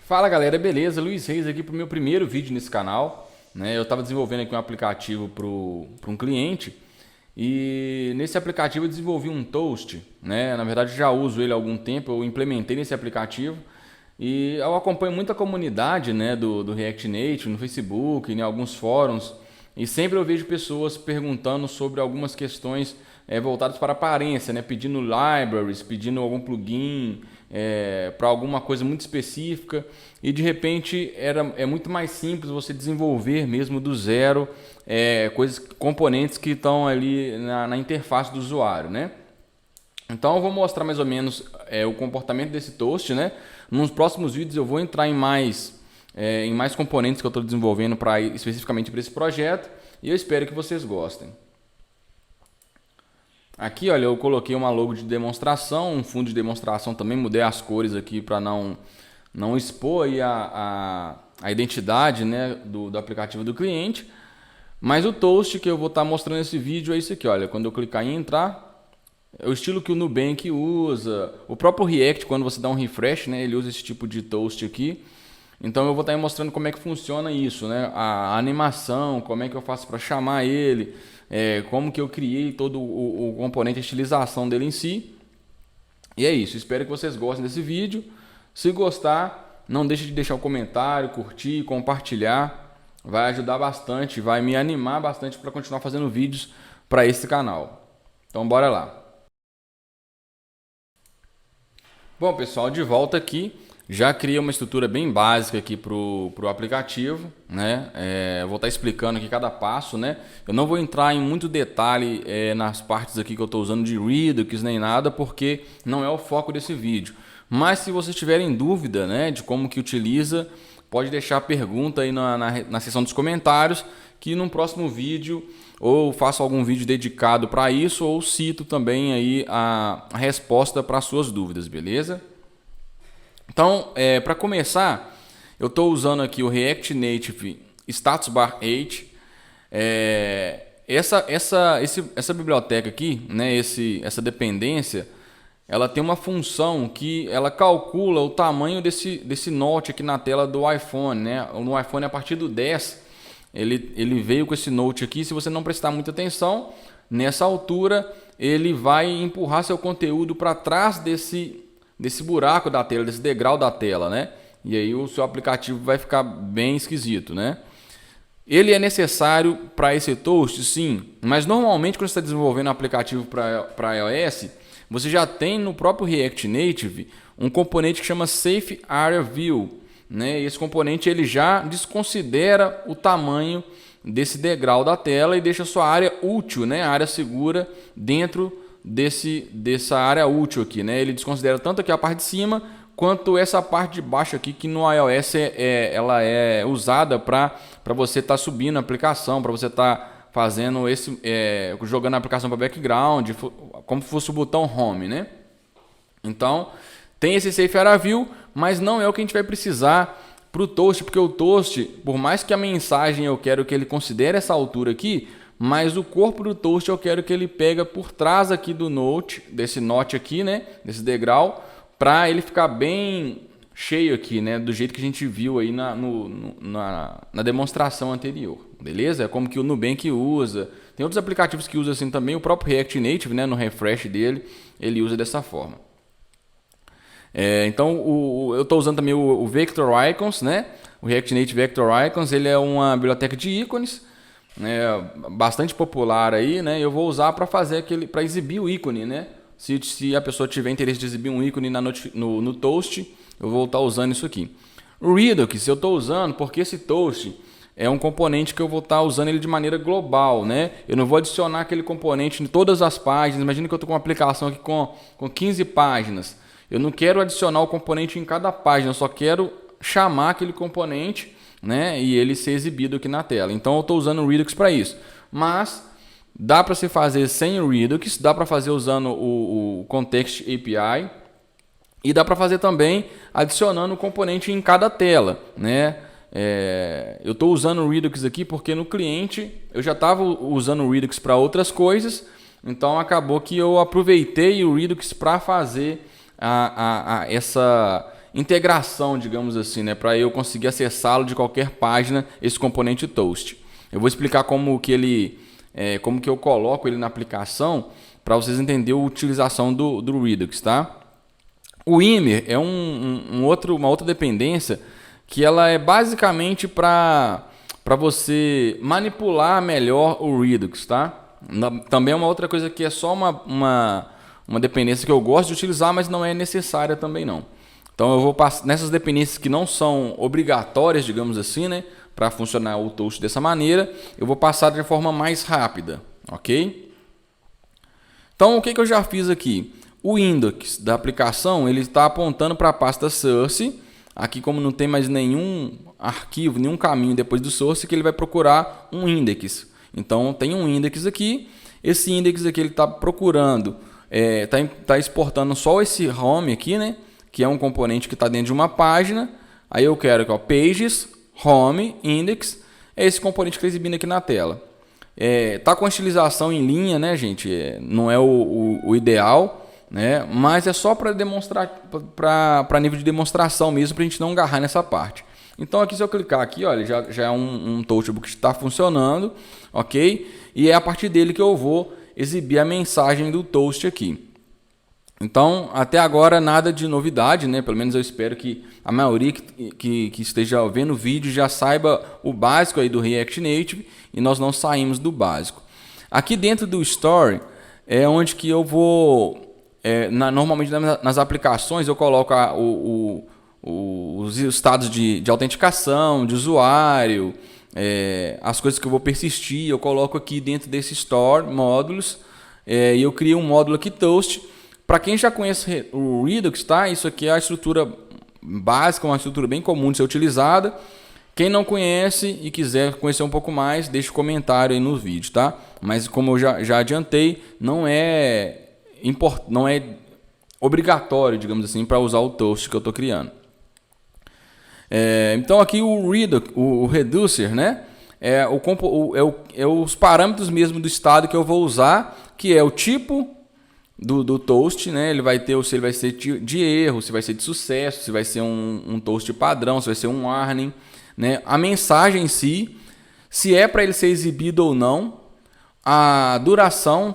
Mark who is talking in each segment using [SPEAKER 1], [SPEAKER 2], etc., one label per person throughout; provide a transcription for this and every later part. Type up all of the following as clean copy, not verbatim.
[SPEAKER 1] Fala galera, beleza? Luiz Reis aqui para o meu primeiro vídeo nesse canal, né? Eu estava desenvolvendo aqui um aplicativo para um cliente e nesse aplicativo eu desenvolvi um toast, né? Na verdade já uso ele há algum tempo, eu implementei nesse aplicativo e eu acompanho muita comunidade, né, do React Native no Facebook, em alguns fóruns, e sempre eu vejo pessoas perguntando sobre algumas questões voltadas para aparência, né? Pedindo libraries, pedindo algum plugin para alguma coisa muito específica, e de repente é muito mais simples você desenvolver mesmo do zero componentes que estão ali na interface do usuário, né? Então eu vou mostrar mais ou menos o comportamento desse toast, né? Nos próximos vídeos eu vou entrar em mais componentes que eu estou desenvolvendo especificamente para esse projeto, e eu espero que vocês gostem. Aqui, olha, eu coloquei uma logo de demonstração, um fundo de demonstração também, mudei as cores aqui para não expor aí a identidade, né, do aplicativo do cliente. Mas o toast que eu vou estar mostrando nesse vídeo é isso aqui, olha, quando eu clicar em entrar, é o estilo que o Nubank usa, o próprio React, quando você dá um refresh, né, ele usa esse tipo de toast aqui. Então eu vou estar mostrando como é que funciona isso, né, a animação, como é que eu faço para chamar ele, como que eu criei todo o componente, a estilização dele em si. E é isso, espero que vocês gostem desse vídeo. Se gostar, não deixe de deixar um comentário, curtir, compartilhar. Vai ajudar bastante, vai me animar bastante para continuar fazendo vídeos para esse canal. Então bora lá. Bom pessoal, de volta aqui. Já criei uma estrutura bem básica aqui para o aplicativo, né? Eu vou estar explicando aqui cada passo, né? Eu não vou entrar em muito detalhe nas partes aqui que eu estou usando de Redux nem nada, porque não é o foco desse vídeo. Mas se vocês tiverem dúvida, né, de como que utiliza, pode deixar a pergunta aí na seção dos comentários, que no próximo vídeo ou faço algum vídeo dedicado para isso, ou cito também aí a resposta para as suas dúvidas, beleza? Então, para começar, eu estou usando aqui o React Native Status Bar 8. Essa biblioteca aqui, né, essa dependência, ela tem uma função que ela calcula o tamanho desse note aqui na tela do iPhone, né? No iPhone, a partir do 10, ele veio com esse note aqui. Se você não prestar muita atenção, nessa altura, ele vai empurrar seu conteúdo para trás desse buraco da tela, desse degrau da tela, né? E aí o seu aplicativo vai ficar bem esquisito, né? Ele é necessário para esse toast, sim, mas normalmente quando você está desenvolvendo um aplicativo para iOS, você já tem no próprio React Native um componente que chama Safe Area View, né? E esse componente ele já desconsidera o tamanho desse degrau da tela e deixa a sua área útil, né? A área segura dentro dessa área útil aqui, né? Ele desconsidera tanto aqui a parte de cima quanto essa parte de baixo aqui, que no iOS ela é usada para você estar subindo a aplicação, para você estar fazendo jogando a aplicação para background, como se fosse o botão home, né? Então tem esse Safe Area View, mas não é o que a gente vai precisar para o toast, porque o toast, por mais que a mensagem eu quero que ele considere essa altura aqui, mas o corpo do toast eu quero que ele pega por trás aqui do note, desse note aqui, né, desse degrau, para ele ficar bem cheio aqui, né, do jeito que a gente viu aí na demonstração anterior, beleza? É como que o Nubank usa. Tem outros aplicativos que usam assim também, o próprio React Native, né, no refresh dele, ele usa dessa forma. Então eu estou usando também o Vector Icons, né? O React Native Vector Icons, ele é uma biblioteca de ícones, bastante popular aí, né? Eu vou usar para exibir o ícone, né? Se a pessoa tiver interesse de exibir um ícone no toast, eu vou estar usando isso aqui. O Redux eu estou usando porque esse toast é um componente que eu vou estar usando ele de maneira global, né? Eu não vou adicionar aquele componente em todas as páginas. Imagina que eu estou com uma aplicação aqui com 15 páginas. Eu não quero adicionar o componente em cada página, eu só quero chamar aquele componente, né, e ele ser exibido aqui na tela. Então eu estou usando o Redux para isso. Mas dá para se fazer sem o Redux, dá para fazer usando o Context API, e dá para fazer também adicionando o componente em cada tela, né? Eu estou usando o Redux aqui porque no cliente eu já estava usando o Redux para outras coisas, então acabou que eu aproveitei o Redux para fazer integração, digamos assim, né, para eu conseguir acessá-lo de qualquer página, esse componente Toast. Eu vou explicar como que eu coloco ele na aplicação para vocês entenderem a utilização do Redux, tá? O Yammer é uma outra dependência que ela é basicamente para você manipular melhor o Redux, tá? Também é uma outra coisa que é só uma dependência que eu gosto de utilizar, mas não é necessária também não. Então eu vou passar nessas dependências que não são obrigatórias, digamos assim, né, para funcionar o Toast dessa maneira, eu vou passar de forma mais rápida, ok? Então o que eu já fiz aqui? O index da aplicação ele está apontando para a pasta source. Aqui, como não tem mais nenhum arquivo, nenhum caminho depois do source, que ele vai procurar um index. Então tem um index aqui. Esse index aqui ele está procurando, está exportando só esse home aqui, né? Que é um componente que está dentro de uma página. Aí eu quero que pages, home, index, é esse componente que está exibindo aqui na tela. Tá com a estilização em linha, né, gente? Não é o ideal, né? Mas é só para demonstrar, para nível de demonstração mesmo, para a gente não agarrar nessa parte. Então aqui, se eu clicar aqui, olha, já é um Toastbook que está funcionando, ok? E é a partir dele que eu vou exibir a mensagem do Toast aqui. Então, até agora nada de novidade, né? Pelo menos eu espero que a maioria que esteja vendo o vídeo já saiba o básico aí do React Native e nós não saímos do básico. Aqui dentro do Story é onde que eu vou, normalmente nas aplicações eu coloco os estados de autenticação, de usuário, as coisas que eu vou persistir, eu coloco aqui dentro desse Store, módulos, e eu crio um módulo aqui Toast. Para quem já conhece o Redux, tá? Isso aqui é a estrutura básica, uma estrutura bem comum de ser utilizada. Quem não conhece e quiser conhecer um pouco mais, deixa um comentário aí no vídeo, tá? Mas como eu já adiantei, não é obrigatório, digamos assim, para usar o Toast que eu estou criando. Então aqui o Reducer, né? Os parâmetros mesmo do estado que eu vou usar, que é o tipo do Toast, né? Ele vai ter se ele vai ser de erro, se vai ser de sucesso, se vai ser um Toast padrão, se vai ser um warning, né? A mensagem em si, se é para ele ser exibido ou não, a duração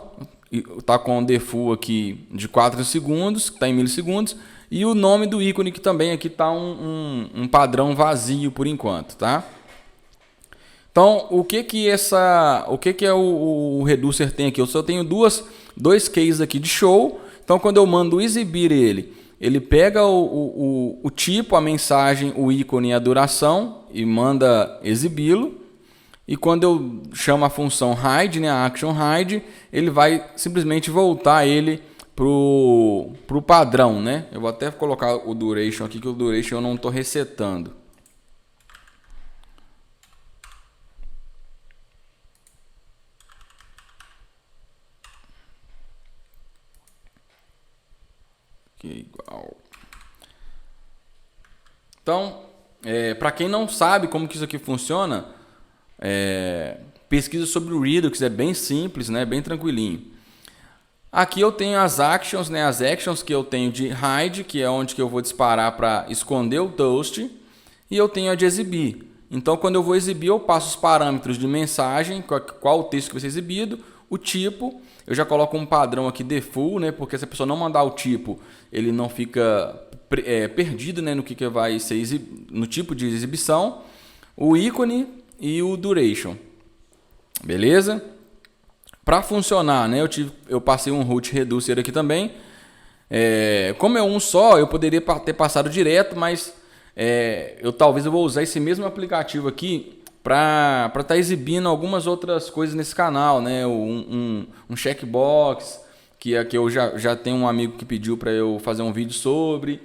[SPEAKER 1] está com o default aqui de 4 segundos, que está em milissegundos, e o nome do ícone que também aqui está um padrão vazio por enquanto, tá? Então, o que é o Reducer tem aqui? Eu só tenho dois cases aqui de show. Então, quando eu mando exibir ele pega o tipo, a mensagem, o ícone e a duração e manda exibi-lo. E quando eu chamo a função hide, né, a action hide, ele vai simplesmente voltar ele pro padrão, né? Eu vou até colocar o duration aqui, que o duration eu não estou resetando. Igual. Então, para quem não sabe como que isso aqui funciona, pesquisa sobre o Redux, é bem simples, né? Bem tranquilinho. Aqui eu tenho as actions, né? As actions que eu tenho de hide, que é onde que eu vou disparar para esconder o Toast, e eu tenho a de exibir. Então, quando eu vou exibir, eu passo os parâmetros de mensagem, qual o texto que vai ser exibido, o tipo. Eu já coloco um padrão aqui default, né? Porque se a pessoa não mandar o tipo, ele não fica perdido, né? No que vai ser no tipo de exibição, o ícone e o duration. Beleza? Para funcionar, né? Eu passei um root reducer aqui também. Como é um só, eu poderia ter passado direto, mas talvez eu vou usar esse mesmo aplicativo aqui para estar exibindo algumas outras coisas nesse canal, né? Um checkbox, que eu já tenho um amigo que pediu para eu fazer um vídeo sobre,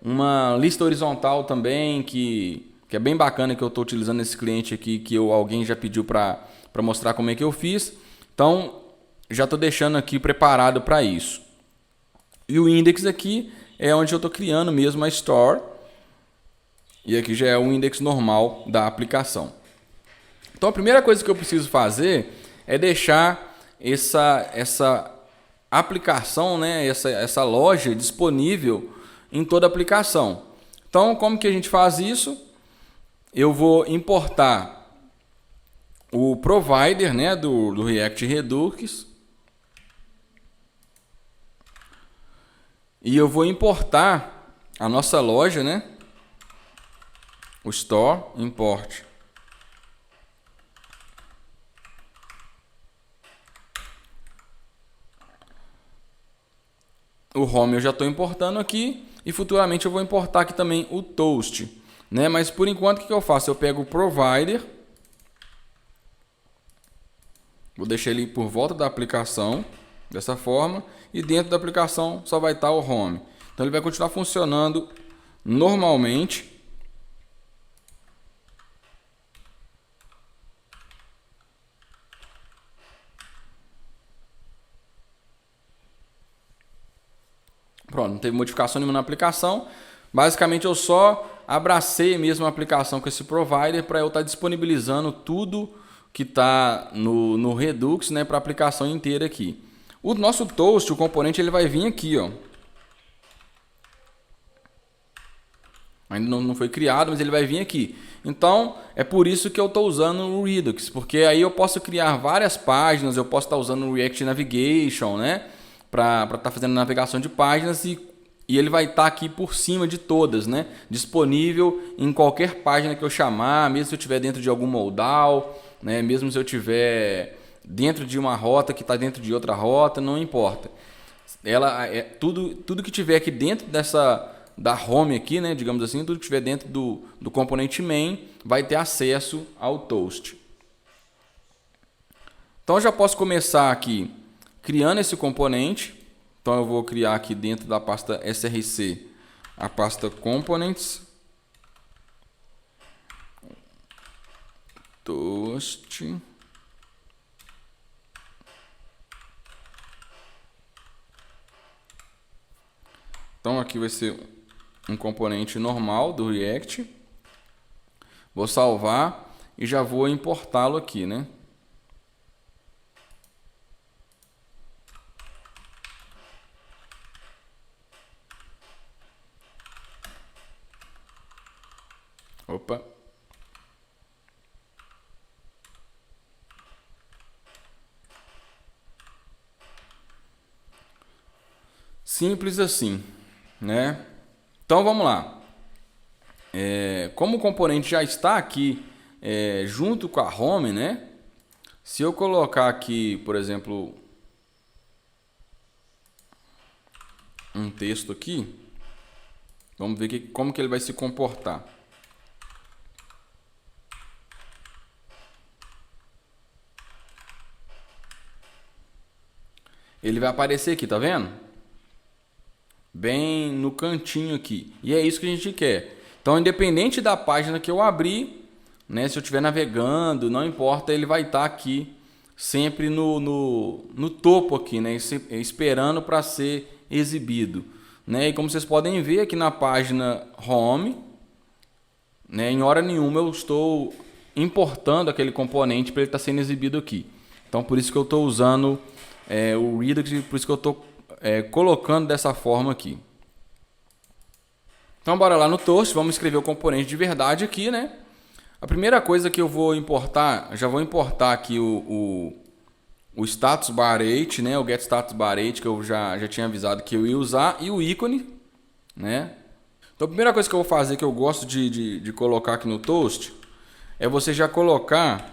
[SPEAKER 1] uma lista horizontal também, que é bem bacana, que eu estou utilizando nesse cliente aqui, que alguém já pediu para mostrar como é que eu fiz. Então, já estou deixando aqui preparado para isso. E o index aqui é onde eu estou criando mesmo a store. E aqui já é o index normal da aplicação. Então a primeira coisa que eu preciso fazer é deixar essa aplicação, né, essa loja disponível em toda a aplicação. Então, como que a gente faz isso? Eu vou importar o provider, né, do React Redux. E eu vou importar a nossa loja, né? O store, import. O home eu já estou importando aqui. E futuramente eu vou importar aqui também o toast, né? Mas por enquanto o que eu faço? Eu pego o provider. Vou deixar ele por volta da aplicação, dessa forma. E dentro da aplicação só vai estar o home. Então ele vai continuar funcionando normalmente. Pronto, não teve modificação nenhuma na aplicação. Basicamente eu só abracei mesmo a aplicação com esse provider para eu estar disponibilizando tudo que está no Redux, né, para a aplicação inteira aqui. O nosso toast, o componente, ele vai vir aqui, ó. Ainda não foi criado, mas ele vai vir aqui. Então, é por isso que eu estou usando o Redux, porque aí eu posso criar várias páginas, eu posso estar usando o React Navigation, né, para estar fazendo navegação de páginas e ele vai estar aqui por cima de todas, né, disponível em qualquer página que eu chamar, mesmo se eu estiver dentro de algum modal, né, mesmo se eu estiver dentro de uma rota que está dentro de outra rota, não importa. Ela é tudo que tiver aqui dentro da home aqui, né, digamos assim, tudo que tiver dentro do componente main vai ter acesso ao toast. Então eu já posso começar aqui criando esse componente. Então eu vou criar aqui dentro da pasta src a pasta components toast. Então aqui vai ser um componente normal do React. Vou salvar e já vou importá-lo aqui, né? Opa. Simples assim, né? Então vamos lá. Como o componente já está aqui junto com a home, né? Se eu colocar aqui, por exemplo, um texto aqui, vamos ver como que ele vai se comportar. Ele vai aparecer aqui, tá vendo? Bem no cantinho aqui. E é isso que a gente quer. Então, independente da página que eu abrir, né, se eu estiver navegando, não importa, ele vai estar aqui sempre no topo aqui, né, esperando para ser exibido. Né? E como vocês podem ver aqui na página home, né, em hora nenhuma eu estou importando aquele componente para ele estar sendo exibido aqui. Então, por isso que eu estou usando o Redux, por isso que eu estou colocando dessa forma aqui. Então bora lá no toast, vamos escrever o componente de verdade aqui, né? A primeira coisa que eu vou importar, já vou importar aqui o status bar 8, né? O get status bar 8 que eu já tinha avisado que eu ia usar e o ícone, né? Então a primeira coisa que eu vou fazer, que eu gosto de colocar aqui no toast, é você já colocar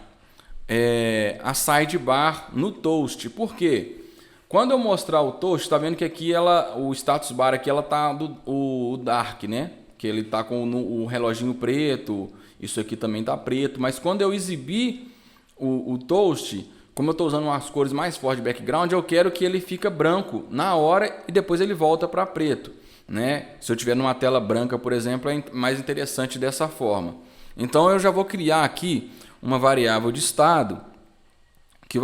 [SPEAKER 1] a sidebar no toast. Por quê? Quando eu mostrar o toast, tá vendo que aqui o status bar aqui ela tá o dark, né? Que ele tá com o reloginho preto, isso aqui também tá preto, mas quando eu exibir o toast, como eu estou usando umas cores mais fortes de background, eu quero que ele fique branco na hora e depois ele volta para preto, né? Se eu tiver numa tela branca, por exemplo, é mais interessante dessa forma. Então eu já vou criar aqui uma variável de estado que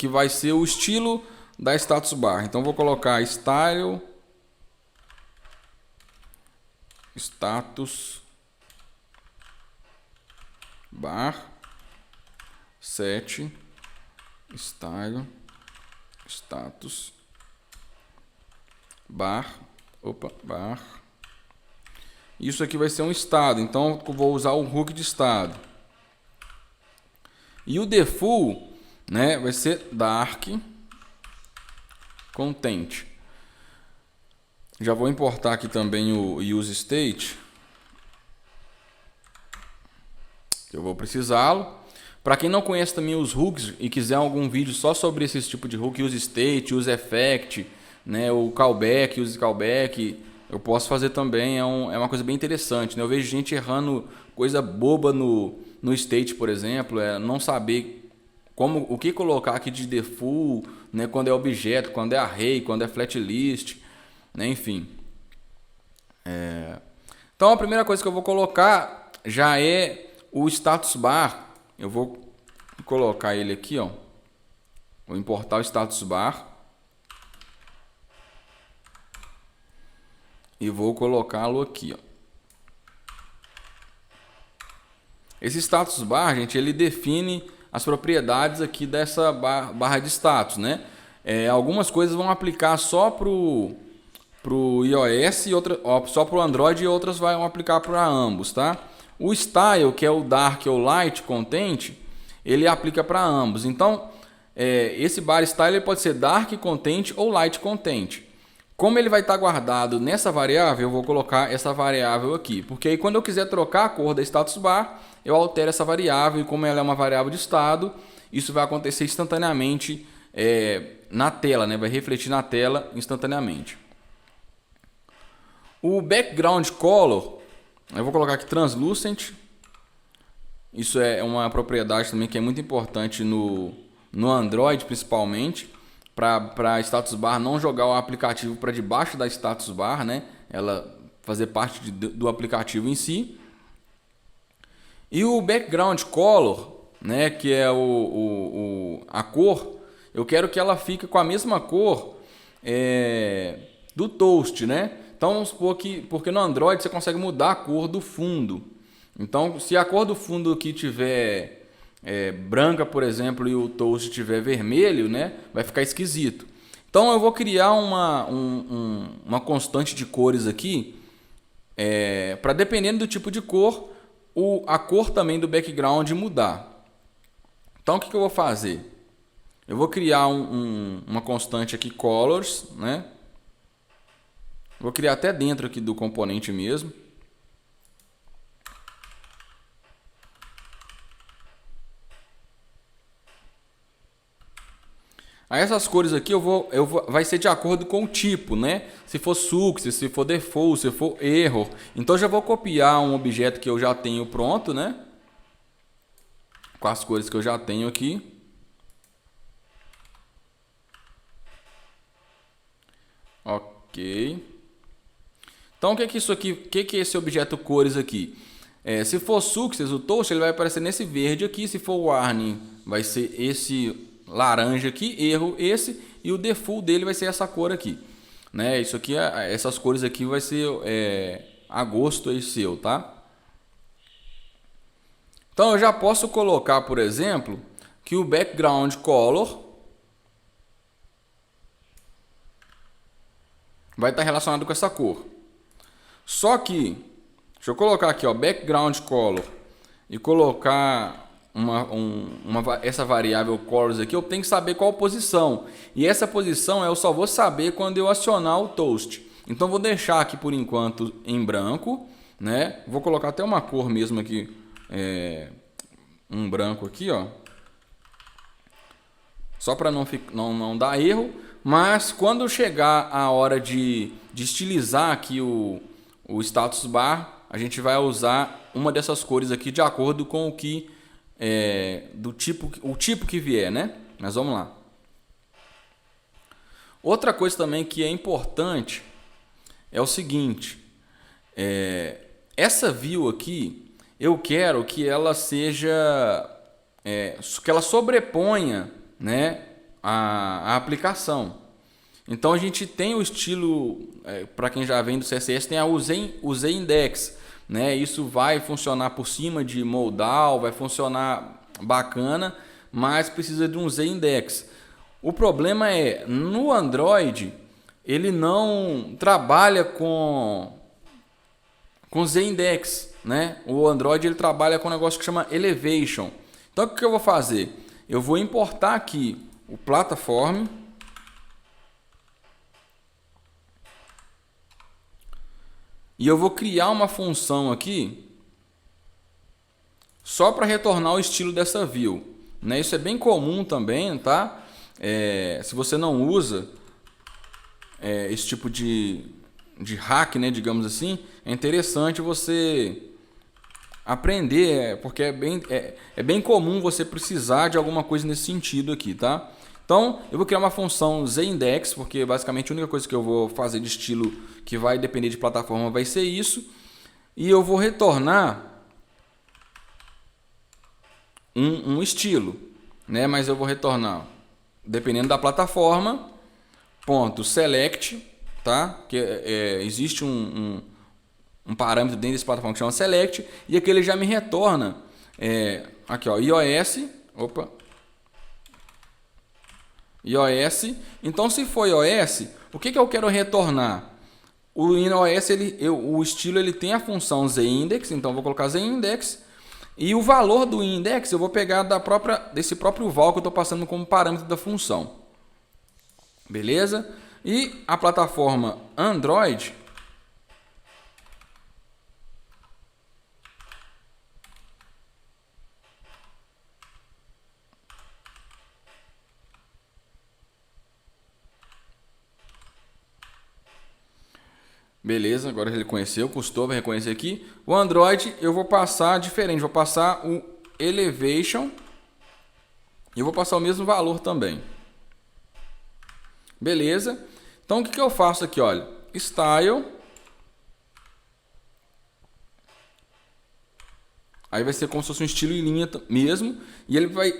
[SPEAKER 1] vai ser o estilo da status bar. Então vou colocar style status bar set style status bar Isso aqui vai ser um estado, então eu vou usar o hook de estado. E o default, né, vai ser dark content. Já vou importar aqui também o use state, que eu vou precisá-lo. Para quem não conhece também os hooks e quiser algum vídeo só sobre esse tipo de hook, use state, use effect, né, o callback, use callback, eu posso fazer também, é uma coisa bem interessante, né? Eu vejo gente errando coisa boba no state, por exemplo, não saber o que colocar aqui de default, né, quando é objeto, quando é array, quando é flat list, né, enfim. Então a primeira coisa que eu vou colocar já é o status bar. Eu vou colocar ele aqui, ó. Vou importar o status bar. E vou colocá-lo aqui, ó. Esse status bar, gente, ele define as propriedades aqui dessa barra de status, né? Algumas coisas vão aplicar só pro iOS e só pro Android, e outras vão aplicar para ambos, tá? O style, que é o dark ou light content, ele aplica para ambos. Então, esse bar style ele pode ser dark content ou light content. Como ele vai estar guardado nessa variável, eu vou colocar essa variável aqui. Porque aí quando eu quiser trocar a cor da status bar, eu altero essa variável. E como ela é uma variável de estado, isso vai acontecer instantaneamente na tela, né? Vai refletir na tela instantaneamente. O background color, eu vou colocar aqui translucent. Isso é uma propriedade também que é muito importante no Android, principalmente, para a status bar não jogar o aplicativo para debaixo da status bar, né? Ela fazer parte do aplicativo em si. E o background color, né, que é a cor, eu quero que ela fique com a mesma cor do toast, né? Então vamos supor que, porque no Android você consegue mudar a cor do fundo. Então, se a cor do fundo aqui tiver branca, por exemplo, e o toast tiver vermelho, né, vai ficar esquisito. Então eu vou criar uma constante de cores aqui, para dependendo do tipo de cor, a cor também do background mudar. Então o que eu vou fazer? Eu vou criar uma constante aqui, colors, né? Vou criar até dentro aqui do componente mesmo. Aí essas cores aqui vai ser de acordo com o tipo, né? Se for success, se for default, se for error. Então eu já vou copiar um objeto que eu já tenho pronto, né? Com as cores que eu já tenho aqui. Ok. Então o que é isso aqui? O que é esse objeto cores aqui? Se for success, o toast, ele vai aparecer nesse verde aqui. Se for warning, vai ser esse laranja aqui, erro esse, e o default dele vai ser essa cor aqui, né? Isso aqui, essas cores aqui vai ser a gosto aí seu, tá? Então eu já posso colocar, por exemplo, que o background color vai estar relacionado com essa cor. Só que, deixa eu colocar aqui, ó, background color, e colocar essa variável colors aqui, eu tenho que saber qual posição. E essa posição eu só vou saber quando eu acionar o toast. Então vou deixar aqui por enquanto em branco, né? Vou colocar até uma cor mesmo aqui, um branco aqui, ó. Só para não dar erro. Mas quando chegar a hora de estilizar aqui o status bar, a gente vai usar uma dessas cores aqui de acordo com o que o tipo que vier, né? Mas vamos lá. Outra coisa também que é importante é o seguinte: essa view aqui, eu quero que ela seja, que ela sobreponha, né, a aplicação. Então a gente tem o estilo, para quem já vem do CSS, tem a UZ Index. Né? Isso vai funcionar por cima de modal, vai funcionar bacana, mas precisa de um Z-index. O problema é, no Android, ele não trabalha com com Z-Index, né? O Android ele trabalha com um negócio que chama Elevation. Então o que eu vou fazer? Eu vou importar aqui o Platform e eu vou criar uma função aqui só para retornar o estilo dessa view, né? Isso é bem comum também, tá? Se você não usa esse tipo de hack, né, digamos assim, é interessante você aprender, porque é bem comum você precisar de alguma coisa nesse sentido aqui, tá? Então, eu vou criar uma função ZIndex, porque basicamente a única coisa que eu vou fazer de estilo que vai depender de plataforma vai ser isso. E eu vou retornar um estilo, né? Mas eu vou retornar, dependendo da plataforma, ponto select, tá? Que existe um parâmetro dentro desse plataforma que chama select, e aqui ele já me retorna aqui, ó, iOS, iOS. Então, se for iOS, o que eu quero retornar? O iOS, o estilo ele tem a função ZIndex, então eu vou colocar ZIndex, e o valor do index eu vou pegar desse próprio val que eu estou passando como parâmetro da função. Beleza? E a plataforma Android, beleza, agora ele conheceu, custou, vai reconhecer aqui. O Android eu vou passar diferente, vou passar o Elevation e eu vou passar o mesmo valor também. Beleza? Então o que eu faço aqui, olha, Style, aí vai ser como se fosse um estilo em linha mesmo, e ele vai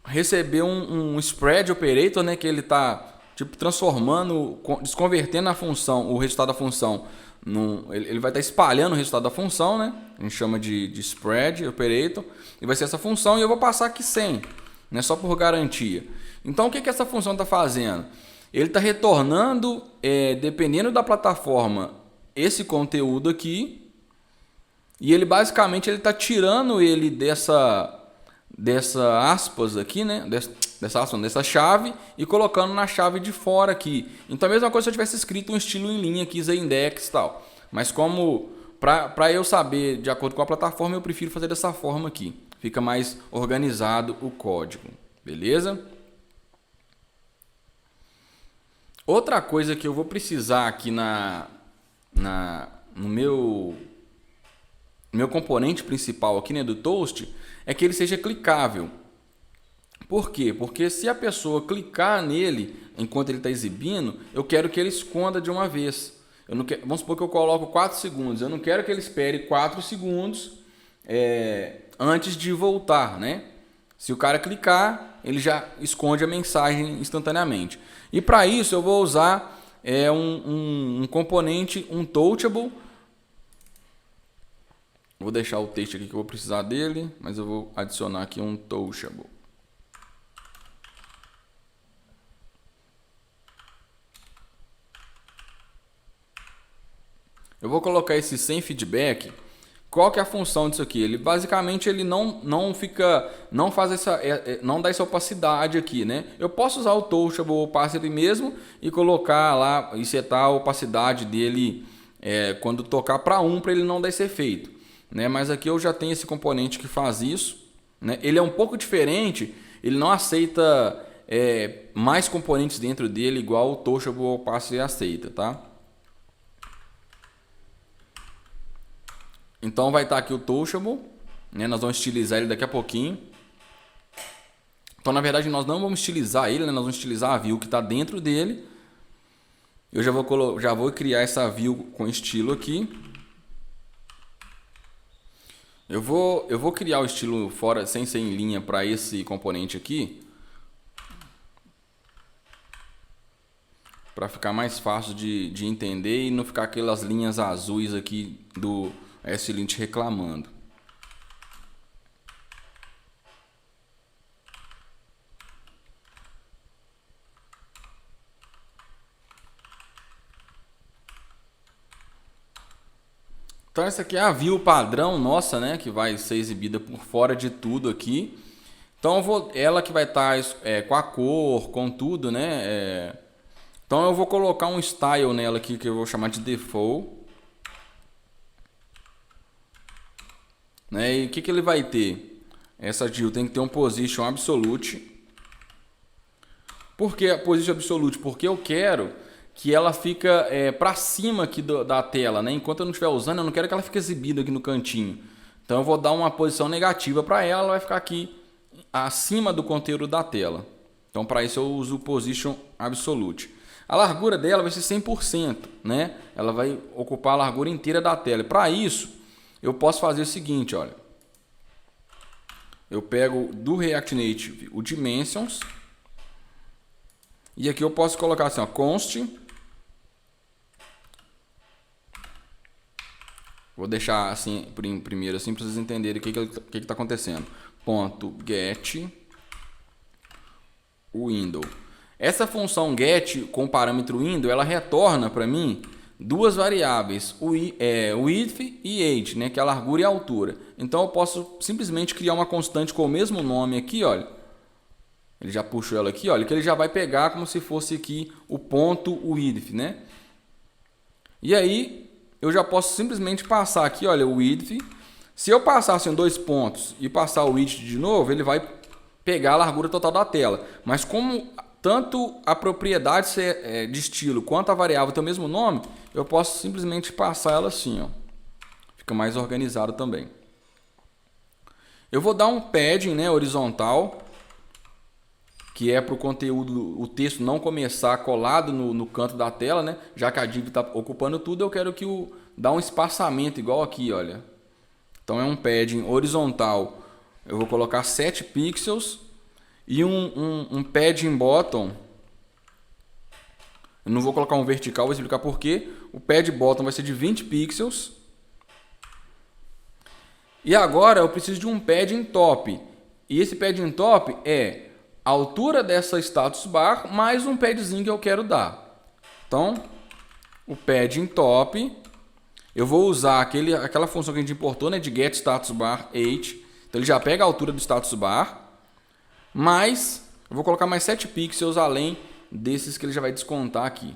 [SPEAKER 1] receber um spread operator, né, que ele está tipo transformando, desconvertendo a função, o resultado da função, ele vai estar espalhando o resultado da função, né? A gente chama de spread operator, e vai ser essa função, e eu vou passar aqui 100, né, só por garantia. Então o que essa função está fazendo? Ele está retornando, dependendo da plataforma, esse conteúdo aqui, e ele basicamente ele está tirando ele dessa aspas aqui, né? Dessa chave, e colocando na chave de fora aqui. Então a mesma coisa se eu tivesse escrito um estilo em linha aqui, ZIndex e tal. Mas como para eu saber de acordo com a plataforma, eu prefiro fazer dessa forma aqui. Fica mais organizado o código. Beleza? Outra coisa que eu vou precisar aqui no meu componente principal aqui, né, do Toast, é que ele seja clicável. Por quê? Porque se a pessoa clicar nele enquanto ele está exibindo, eu quero que ele esconda de uma vez. Eu não quero, vamos supor que eu coloco 4 segundos. Eu não quero que ele espere 4 segundos antes de voltar, né? Se o cara clicar, ele já esconde a mensagem instantaneamente. E para isso eu vou usar um componente, um touchable. Vou deixar o texto aqui que eu vou precisar dele, mas eu vou adicionar aqui um touchable. Eu vou colocar esse sem feedback. Qual que é a função disso aqui? Ele basicamente ele não faz não dá essa opacidade aqui, né? Eu posso usar o touchable opacity mesmo e colocar lá e setar a opacidade dele quando tocar para 1 para ele não dar esse efeito, né? Mas aqui eu já tenho esse componente que faz isso, né? Ele é um pouco diferente, ele não aceita mais componentes dentro dele igual o touchable opacity aceita, tá? Então vai estar aqui o touchable, né? Nós vamos estilizar ele daqui a pouquinho. Então na verdade nós não vamos estilizar ele, né? Nós vamos estilizar a view que está dentro dele. Eu já vou criar essa view com estilo aqui. Eu vou criar o estilo fora sem ser em linha para esse componente aqui, para ficar mais fácil de entender e não ficar aquelas linhas azuis aqui do S-Lint reclamando. Então essa aqui é a view padrão nossa, né? Que vai ser exibida por fora de tudo aqui. Então ela que vai estar com a cor, com tudo, né? Então eu vou colocar um style nela aqui que eu vou chamar de default. Né? E o que ele vai ter? Essa div tem que ter um position absolute. Por que a position absolute? Porque eu quero que ela fica para cima aqui da tela, né? Enquanto eu não estiver usando, eu não quero que ela fique exibida aqui no cantinho. Então eu vou dar uma posição negativa para ela, ela vai ficar aqui acima do conteúdo da tela. Então para isso eu uso o position absolute. A largura dela vai ser 100%, né? Ela vai ocupar a largura inteira da tela. E para isso eu posso fazer o seguinte, olha. Eu pego do React Native o dimensions e aqui eu posso colocar assim, ó, const. Vou deixar assim primeiro assim para vocês entenderem o que está acontecendo. Ponto get window. Essa função get com parâmetro window, ela retorna para mim duas variáveis, width e age, né, que é a largura e a altura. Então eu posso simplesmente criar uma constante com o mesmo nome aqui, olha. Ele já puxou ela aqui, olha, que ele já vai pegar como se fosse aqui o ponto width, né? E aí eu já posso simplesmente passar aqui, olha, o width. Se eu passar assim 2 pontos e passar o width de novo, ele vai pegar a largura total da tela. Mas como tanto a propriedade de estilo quanto a variável tem o mesmo nome, eu posso simplesmente passar ela assim, ó. Fica mais organizado também. Eu vou dar um padding, né, horizontal, que é para o conteúdo, o texto não começar colado no canto da tela, né? Já que a div está ocupando tudo, eu quero que dá um espaçamento igual aqui, olha. Então é um padding horizontal. Eu vou colocar 7 pixels e um padding bottom. Eu não vou colocar um vertical, vou explicar por quê. O pad bottom vai ser de 20 pixels. E agora eu preciso de um padding top. E esse padding top é a altura dessa status bar mais um padzinho que eu quero dar. Então, o padding top, eu vou usar aquela função que a gente importou, né, de get status bar height. Então ele já pega a altura do status bar, mas eu vou colocar mais 7 pixels além desses que ele já vai descontar aqui.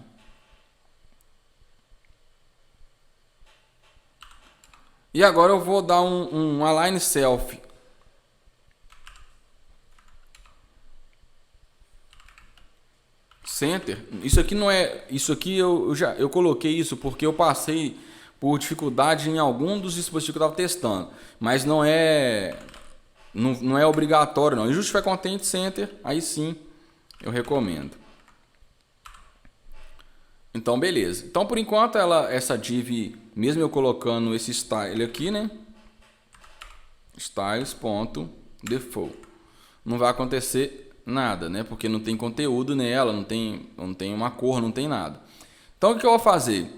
[SPEAKER 1] E agora eu vou dar um align self. Center. Isso aqui não é. Isso aqui eu coloquei isso porque eu passei por dificuldade em algum dos dispositivos que eu estava testando. Mas não é obrigatório não. E Justify Content Center, aí sim eu recomendo. Então beleza. Então por enquanto essa div, mesmo eu colocando esse style aqui, né? Styles.default. Não vai acontecer nada, né? Porque não tem conteúdo nela, não tem uma cor, não tem nada. Então o que eu vou fazer?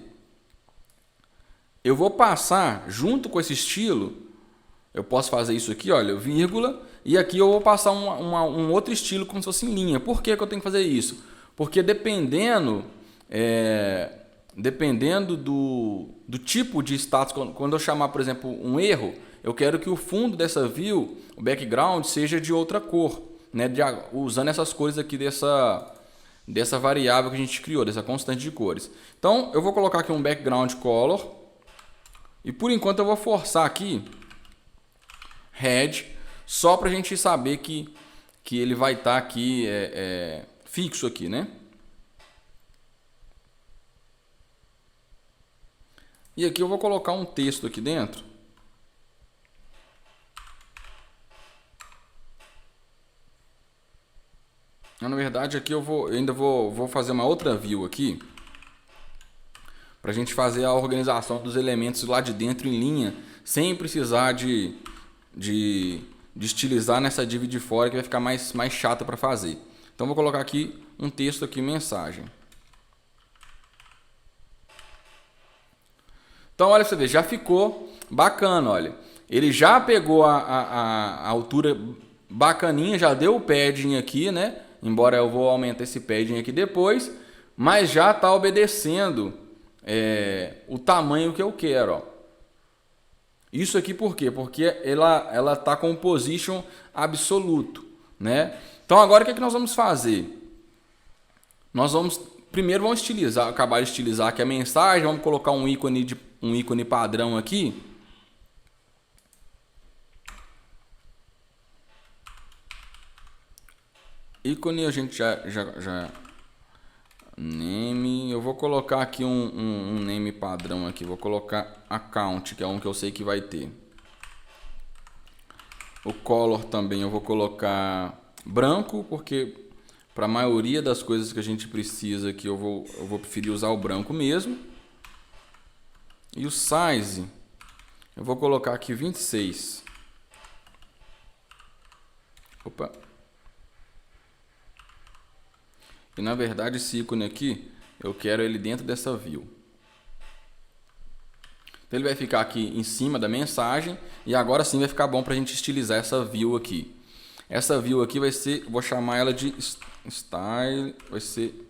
[SPEAKER 1] Eu vou passar junto com esse estilo, eu posso fazer isso aqui, olha, vírgula, e aqui eu vou passar um outro estilo como se fosse em linha. Por que eu tenho que fazer isso? Porque dependendo do tipo de status, quando eu chamar, por exemplo, um erro, eu quero que o fundo dessa view, o background, seja de outra cor. Né, usando essas cores aqui dessa variável que a gente criou, dessa constante de cores. Então eu vou colocar aqui um background color e por enquanto eu vou forçar aqui red, só para a gente saber que ele vai estar aqui fixo aqui, né? E aqui eu vou colocar um texto aqui dentro. Na verdade aqui eu ainda vou fazer uma outra view aqui para a gente fazer a organização dos elementos lá de dentro em linha, sem precisar de estilizar nessa div de fora, que vai ficar mais chata para fazer. Então vou colocar aqui um texto aqui, mensagem. Então olha pra você ver, já ficou bacana, olha. Ele já pegou a altura bacaninha, já deu o padding aqui, né? Embora eu vou aumentar esse padding aqui depois, mas já está obedecendo o tamanho que eu quero, ó. Isso aqui por quê? Porque ela tá com o position absoluto, né? Então agora o que é que nós vamos fazer? Nós vamos primeiro vamos estilizar, acabar de estilizar aqui a mensagem, vamos colocar um ícone padrão aqui. Ícone a gente já name, eu vou colocar aqui um name padrão aqui, vou colocar account, que é um que eu sei que vai ter. O color também eu vou colocar branco, porque para a maioria das coisas que a gente precisa aqui eu vou preferir usar o branco mesmo. E o size eu vou colocar aqui 26. Opa. E na verdade esse ícone aqui, eu quero ele dentro dessa view. Então ele vai ficar aqui em cima da mensagem e agora sim vai ficar bom para a gente estilizar essa view aqui. Essa view aqui vai ser, vou chamar ela de style, vai ser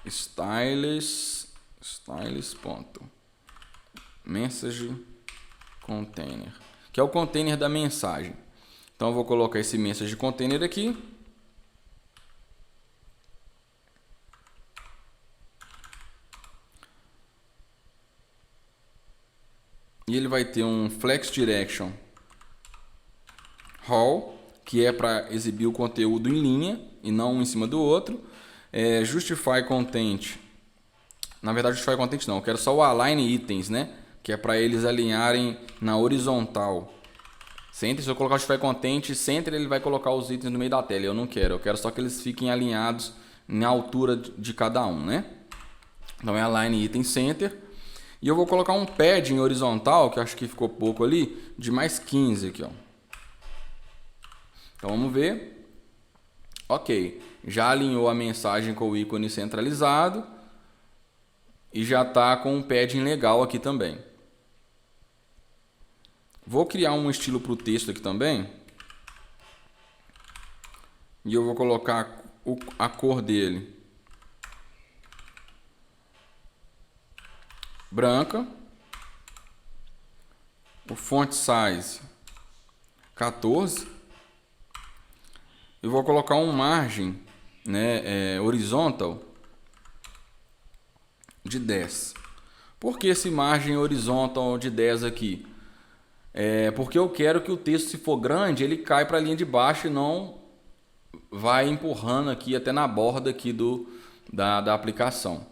[SPEAKER 1] stylist.message container, que é o container da mensagem. Então eu vou colocar esse message container aqui. E ele vai ter um flex direction rall, que é para exibir o conteúdo em linha e não um em cima do outro. Justify content. Na verdade, justify content não, eu quero só o align itens, né? Que é para eles alinharem na horizontal. Center, se eu colocar justify content, center ele vai colocar os itens no meio da tela. Eu não quero, eu quero só que eles fiquem alinhados na altura de cada um, né? Então é align item center. E eu vou colocar um padding horizontal, que eu acho que ficou pouco ali, de mais 15 aqui, ó. Então vamos ver. Ok, já alinhou a mensagem com o ícone centralizado e já está com um padding legal aqui também. Vou criar um estilo para o texto aqui também. E eu vou colocar a cor dele branca, o font size 14, eu vou colocar um margem, né, horizontal de 10. Por que esse margem horizontal de 10 aqui? Porque eu quero que o texto, se for grande, ele cai para a linha de baixo e não vai empurrando aqui até na borda aqui da aplicação.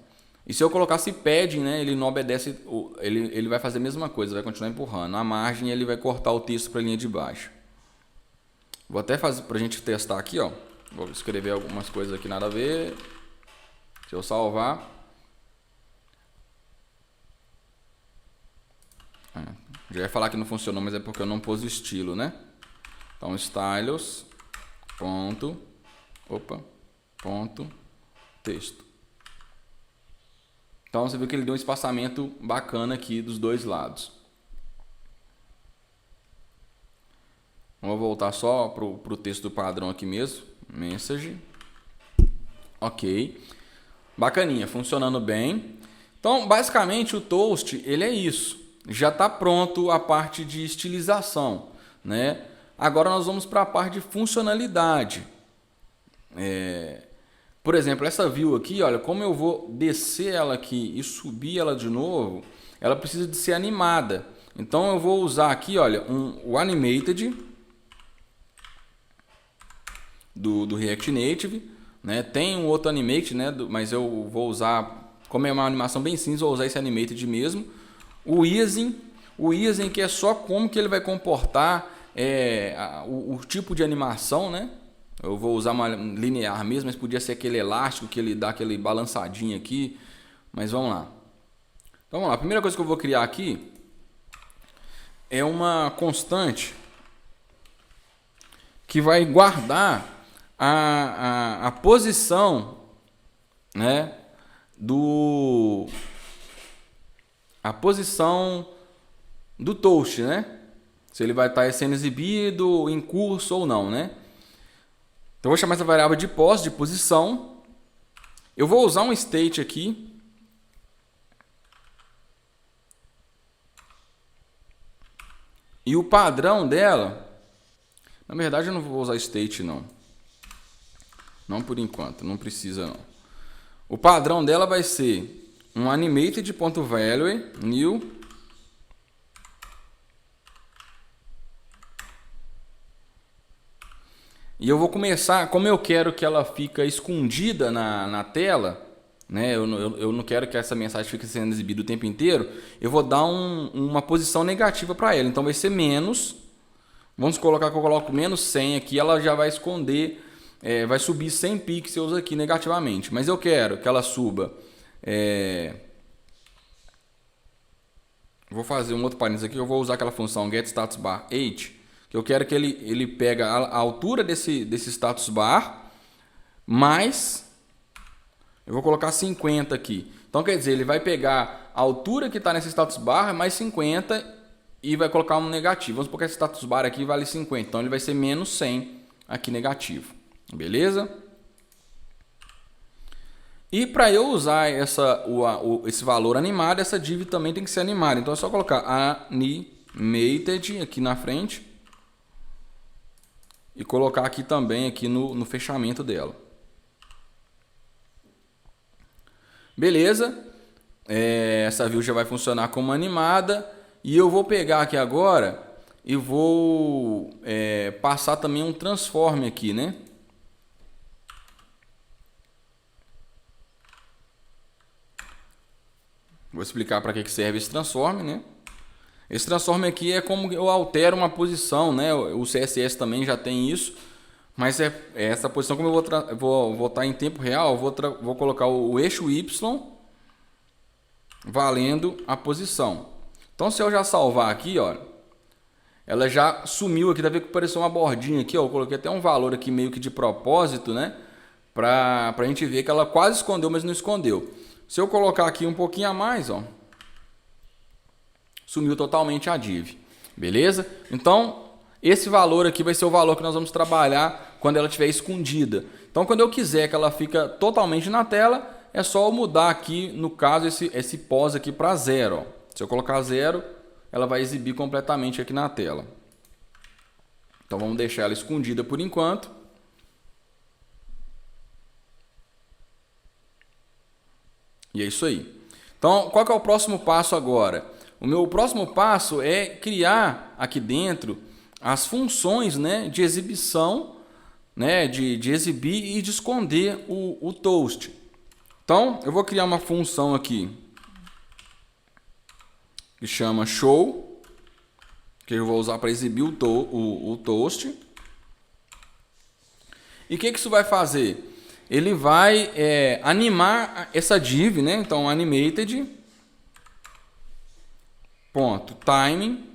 [SPEAKER 1] E se eu colocasse padding, né, ele não obedece, ele vai fazer a mesma coisa, vai continuar empurrando. Na margem ele vai cortar o texto para a linha de baixo. Vou até fazer para a gente testar aqui, ó. Vou escrever algumas coisas aqui nada a ver. Se eu salvar. Já ia falar que não funcionou, mas é porque eu não pus o estilo, né? Então styles ponto texto. Então você viu que ele deu um espaçamento bacana aqui dos dois lados. Vou voltar só para o texto do padrão aqui mesmo. Message. Ok. Bacaninha, funcionando bem. Então, basicamente, o Toast, ele é isso. Já está pronto a parte de estilização, né? Agora nós vamos para a parte de funcionalidade. Por exemplo, essa view aqui, olha, como eu vou descer ela aqui e subir ela de novo, ela precisa de ser animada. Então eu vou usar aqui, olha, o animated do React Native, né? Tem um outro animated, né? Mas eu vou usar, como é uma animação bem simples, vou usar esse animated mesmo. O easing que é só como que ele vai comportar o tipo de animação, né? Eu vou usar uma linear mesmo, mas podia ser aquele elástico que ele dá aquele balançadinho aqui. Mas vamos lá. Então vamos lá. A primeira coisa que eu vou criar aqui é uma constante que vai guardar a posição, né, a posição do toast, né? Se ele vai estar sendo exibido em curso ou não, né? Então, eu vou chamar essa variável de pos, de posição. Eu vou usar um state aqui. E o padrão dela, na verdade eu não vou usar state não. Não por enquanto, não precisa não. O padrão dela vai ser um animated.value new. E eu vou começar, como eu quero que ela fique escondida na tela, né? Eu não quero que essa mensagem fique sendo exibida o tempo inteiro. Eu vou dar uma posição negativa para ela. Então vai ser menos. Vamos colocar que eu coloco menos 100 aqui, ela já vai esconder, vai subir 100 pixels aqui negativamente. Mas eu quero que ela suba. Vou fazer um outro parênteses aqui. Eu vou usar aquela função getStatusBar8, que eu quero que ele pega a altura desse status bar, mais eu vou colocar 50 aqui. Então quer dizer, ele vai pegar a altura que está nesse status bar mais 50 e vai colocar um negativo. Vamos supor que esse status bar aqui vale 50, então ele vai ser menos 100 aqui negativo. Beleza? E para eu usar esse valor animado, essa div também tem que ser animada. Então é só colocar animated aqui na frente e colocar aqui também aqui no fechamento dela. Beleza? Essa view já vai funcionar como animada. E eu vou pegar aqui agora e vou passar também um transform aqui, né? Vou explicar para que serve esse transform, né? Esse transform aqui é como eu altero uma posição, né? O CSS também já tem isso, mas essa posição, como eu vou estar em tempo real, vou colocar o eixo Y valendo a posição. Então, se eu já salvar aqui, ó, ela já sumiu aqui, tá vendo que apareceu uma bordinha aqui, ó, eu coloquei até um valor aqui meio que de propósito, né? Pra gente ver que ela quase escondeu, mas não escondeu. Se eu colocar aqui um pouquinho a mais, ó, sumiu totalmente a div. Beleza? Então, esse valor aqui vai ser o valor que nós vamos trabalhar quando ela estiver escondida. Então, quando eu quiser que ela fique totalmente na tela, é só eu mudar aqui, no caso, esse pos aqui para 0. Ó. Se eu colocar 0, ela vai exibir completamente aqui na tela. Então, vamos deixar ela escondida por enquanto. E é isso aí. Então, qual que é o próximo passo agora? O meu próximo passo é criar aqui dentro as funções, né, de exibição, né, de exibir e de esconder o toast. Então, eu vou criar uma função aqui que chama show, que eu vou usar para exibir o toast. E o que isso vai fazer? Ele vai animar essa div, né? Então, animated, ponto, timing.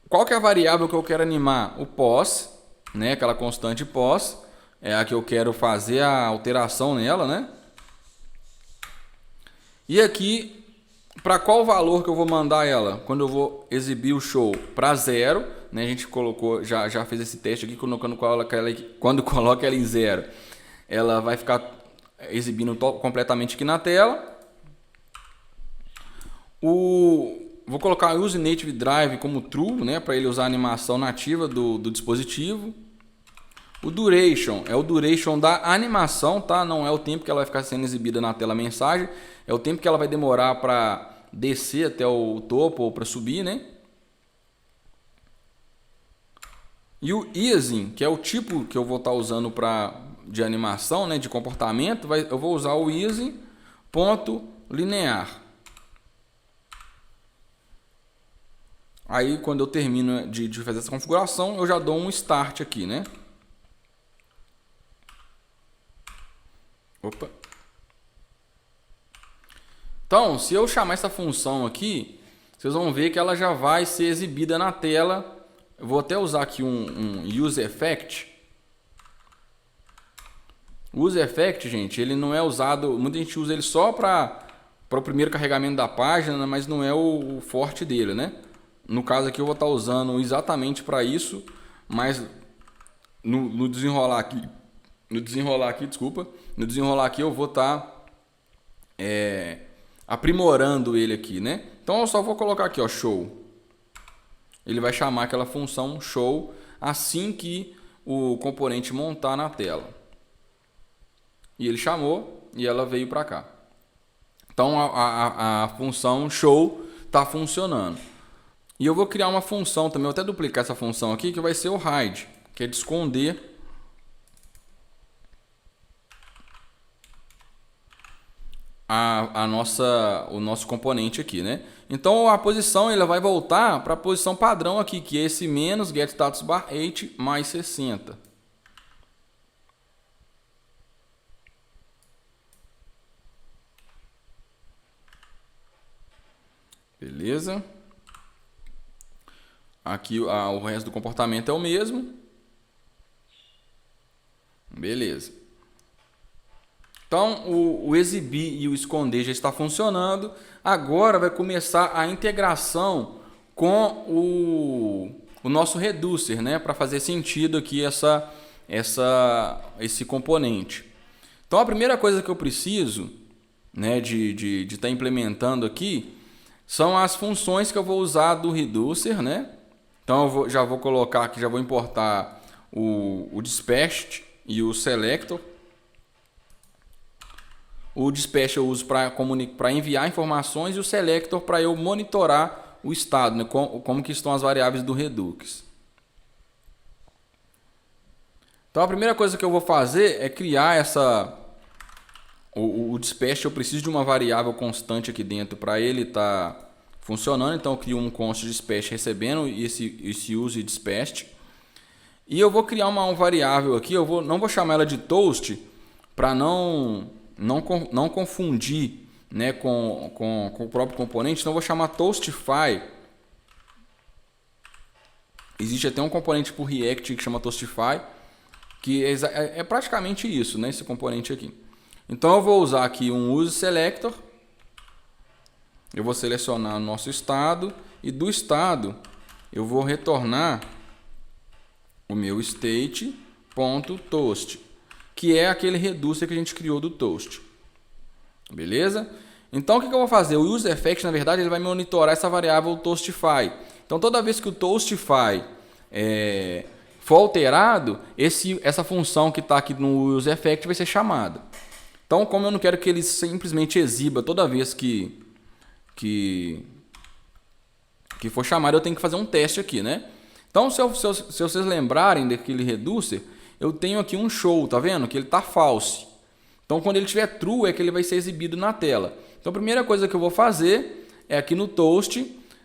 [SPEAKER 1] Qual que é a variável que eu quero animar? O pos, né? Aquela constante pos, é a que eu quero fazer a alteração nela, né? E aqui, para qual valor que eu vou mandar ela? Quando eu vou exibir o show para 0, né? A gente colocou, já fez esse teste aqui, quando coloca ela em 0, ela vai ficar exibindo completamente aqui na tela. Vou colocar o Use Native Drive como true, né? Para ele usar a animação nativa do dispositivo. O duration é o duration da animação, tá? Não é o tempo que ela vai ficar sendo exibida na tela mensagem, é o tempo que ela vai demorar para descer até o topo ou para subir, né? E o easing, que é o tipo que eu vou estar usando de animação, né, de comportamento, eu vou usar o easing.linear. Aí, quando eu termino de fazer essa configuração, eu já dou um start aqui, né? Opa. Então, se eu chamar essa função aqui, vocês vão ver que ela já vai ser exibida na tela. Eu vou até usar aqui um use effect. O use effect, gente, ele não é usado, muita gente usa ele só para o primeiro carregamento da página, mas não é o forte dele, né? No caso aqui eu vou estar usando exatamente para isso, mas no desenrolar aqui, eu vou estar aprimorando ele aqui, né? Então eu só vou colocar aqui, ó, show. Ele vai chamar aquela função show assim que o componente montar na tela. E ele chamou e ela veio para cá. Então a função show está funcionando. E eu vou criar uma função também, vou até duplicar essa função aqui, que vai ser o hide, que é de esconder o nosso componente aqui, né? Então a posição ela vai voltar para a posição padrão aqui, que é esse menos get status bar 8 mais 60. Beleza? Aqui o resto do comportamento é o mesmo. Beleza. Então o exibir e o esconder já está funcionando. Agora vai começar a integração com o nosso reducer, né? Para fazer sentido aqui esse componente. Então a primeira coisa que eu preciso, né, de estar implementando aqui são as funções que eu vou usar do reducer, né? Então já vou colocar aqui, já vou importar o dispatch e o selector. O dispatch eu uso para enviar informações e o selector para eu monitorar o estado, né? Como que estão as variáveis do Redux. Então a primeira coisa que eu vou fazer é criar o dispatch. Eu preciso de uma variável constante aqui dentro para ele estar funcionando. Então eu crio um const dispatch recebendo esse use dispatch. E eu vou criar uma variável aqui. Não vou chamar ela de toast para não confundir, né, com o próprio componente. Então eu vou chamar toastify. Existe até um componente por React que chama toastify, que é praticamente isso, né, esse componente aqui. Então eu vou usar aqui um use selector. Eu vou selecionar o nosso estado e do estado eu vou retornar o meu state.toast, que é aquele reducer que a gente criou do toast. Beleza? Então o que eu vou fazer? O useEffect, na verdade, ele vai monitorar essa variável toastify. Então toda vez que o toastify for alterado, essa função que está aqui no useEffect vai ser chamada. Então, como eu não quero que ele simplesmente exiba toda vez que for chamado, eu tenho que fazer um teste aqui, né? Então, se vocês lembrarem daquele reducer, eu tenho aqui um show, tá vendo? Que ele está false. Então, quando ele estiver true, é que ele vai ser exibido na tela. Então, a primeira coisa que eu vou fazer é aqui no toast,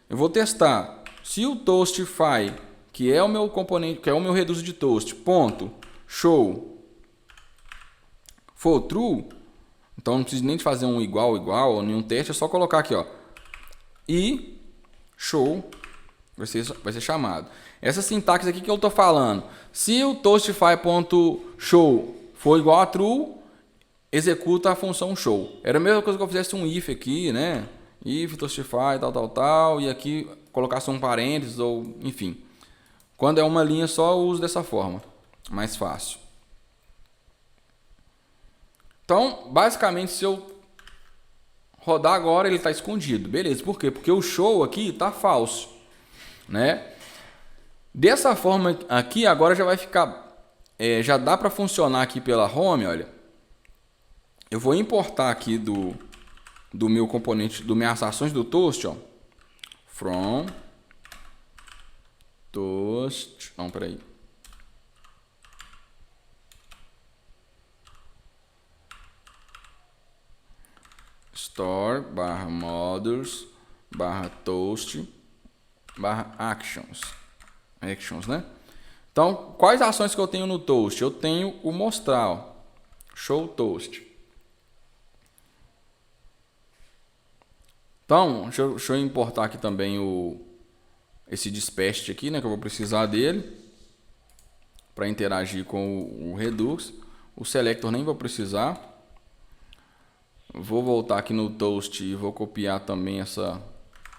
[SPEAKER 1] eu vou testar se o toastify, que é o meu componente, que é o meu reducer de toast, ponto, show, for true, então não preciso nem de fazer um igual, ou nenhum teste, é só colocar aqui, ó, e show vai ser chamado. Essa sintaxe aqui que eu estou falando, se o toastify.show for igual a true, executa a função show. Era a mesma coisa que eu fizesse um if aqui, né? If, toastify, tal, e aqui colocasse um parênteses, ou enfim. Quando é uma linha só, eu uso dessa forma. Mais fácil. Então, basicamente, se eu rodar agora, ele está escondido. Beleza, por quê? Porque o show aqui está falso, né? Dessa forma aqui, agora já vai ficar... já dá para funcionar aqui pela home, olha. Eu vou importar aqui do meu componente, do minhas ações do toast, ó. From toast... Não, peraí. Store /modules /toast /actions. Actions, né? Então, quais ações que eu tenho no toast? Eu tenho o mostrar, ó. Show toast. Então, deixa eu importar aqui também esse dispatch aqui, né, que eu vou precisar dele para interagir com o Redux. O selector nem vou precisar. Vou voltar aqui no toast e vou copiar também essa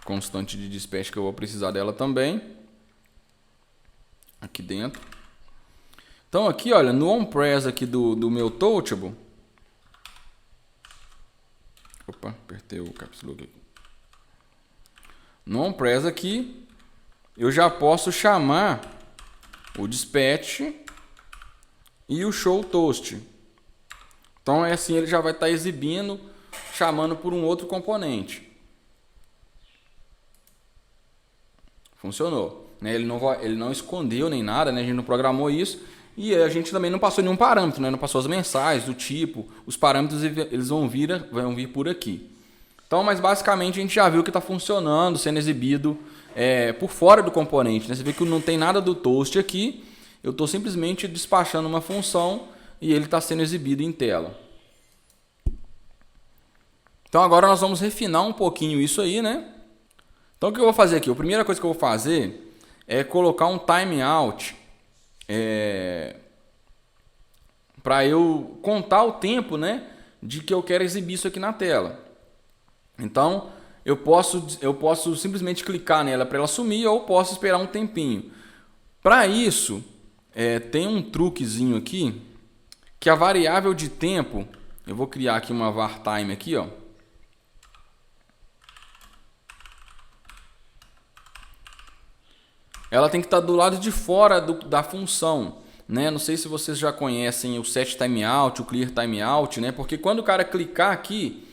[SPEAKER 1] constante de dispatch que eu vou precisar dela também. Aqui dentro. Então aqui, olha, no onPress aqui do meu Touchable. Opa, apertei o caps lock aqui. No onPress aqui, eu já posso chamar o dispatch e o show toast. Então é assim, ele já vai estar exibindo, chamando por um outro componente. Funcionou, né? Ele não escondeu nem nada, né? A gente não programou isso. E a gente também não passou nenhum parâmetro, né? Não passou as mensagens do tipo. Os parâmetros eles vão vir por aqui. Então, mas basicamente a gente já viu que está funcionando, sendo exibido por fora do componente, né? Você vê que não tem nada do toast aqui. Eu estou simplesmente despachando uma função e ele está sendo exibido em tela. Então agora nós vamos refinar um pouquinho isso aí, né? Então o que eu vou fazer aqui? A primeira coisa que eu vou fazer é colocar um timeout para eu contar o tempo, né, de que eu quero exibir isso aqui na tela. Então eu posso simplesmente clicar nela para ela sumir ou posso esperar um tempinho. Para isso tem um truquezinho aqui que a variável de tempo, eu vou criar aqui uma var time aqui, ó. Ela tem que estar do lado de fora da função, né? Não sei se vocês já conhecem o set timeout, o clear timeout, né? Porque quando o cara clicar aqui,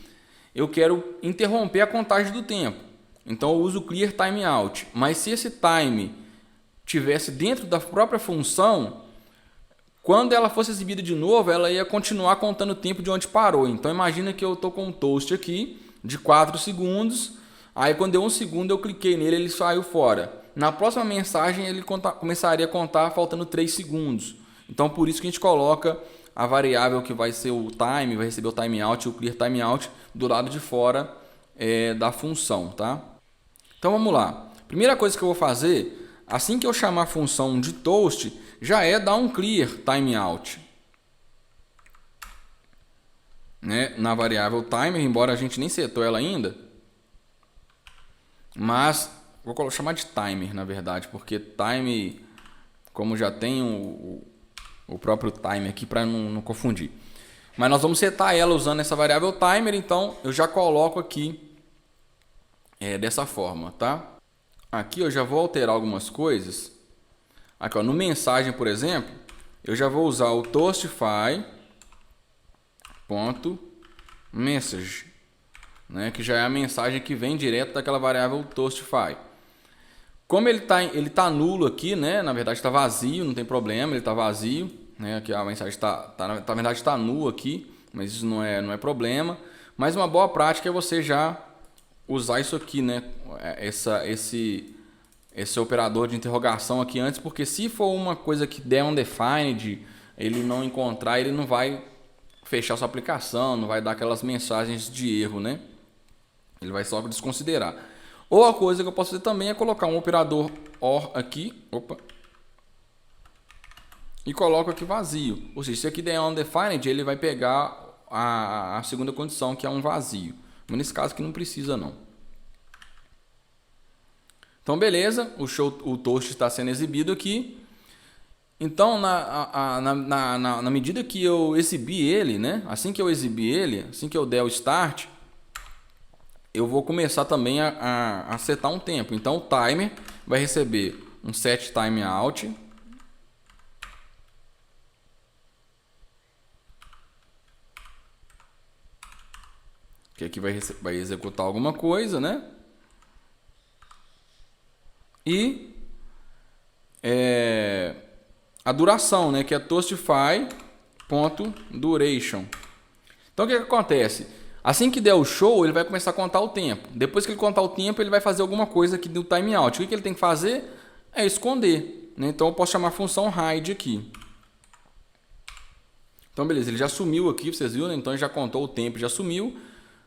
[SPEAKER 1] eu quero interromper a contagem do tempo. Então eu uso o clear timeout. Mas se esse time tivesse dentro da própria função, quando ela fosse exibida de novo, ela ia continuar contando o tempo de onde parou. Então imagina que eu estou com um toast aqui de 4 segundos. Aí quando deu 1 segundo eu cliquei nele, ele saiu fora. Na próxima mensagem ele começaria a contar faltando 3 segundos. Então por isso que a gente coloca a variável que vai ser o time, vai receber o timeout e o clear timeout do lado de fora da função, tá? Então vamos lá. Primeira coisa que eu vou fazer, assim que eu chamar a função de toast, já é dar um clear timeout, né? Na variável timer, embora a gente nem setou ela ainda, mas vou chamar de timer, na verdade, porque time, como já tem o próprio timer aqui para não confundir. Mas nós vamos setar ela usando essa variável timer, então eu já coloco aqui dessa forma, tá? Aqui eu já vou alterar algumas coisas. Aqui, ó, no mensagem, por exemplo, eu já vou usar o toastify.message, né, que já é a mensagem que vem direto daquela variável toastify. Como ele tá nulo aqui, né? Na verdade está vazio, não tem problema, ele está vazio, né? Aqui a mensagem na verdade está nulo aqui, mas isso não é problema. Mas uma boa prática é você já usar isso aqui, né? Esse operador de interrogação aqui antes, porque se for uma coisa que der undefined, ele não encontrar, ele não vai fechar sua aplicação, não vai dar aquelas mensagens de erro, né? Ele vai só desconsiderar. Ou a coisa que eu posso fazer também é colocar um operador OR aqui, e coloco aqui vazio. Ou seja, se aqui der undefined, ele vai pegar a segunda condição, que é um vazio. Mas nesse caso aqui não precisa não. Então beleza, o toast está sendo exibido aqui. Então na medida que eu exibi ele, né? Assim que eu exibir ele, assim que eu der o start, eu vou começar também a setar um tempo. Então o timer vai receber um set timeout, que aqui vai executar alguma coisa, né? E a duração, né, que é toastify.duration. Então o que acontece? Assim que der o show, ele vai começar a contar o tempo. Depois que ele contar o tempo, ele vai fazer alguma coisa aqui do timeout. O que ele tem que fazer? É esconder, né? Então eu posso chamar a função hide aqui. Então beleza, ele já sumiu aqui, vocês viram, né? Então ele já contou o tempo, já sumiu.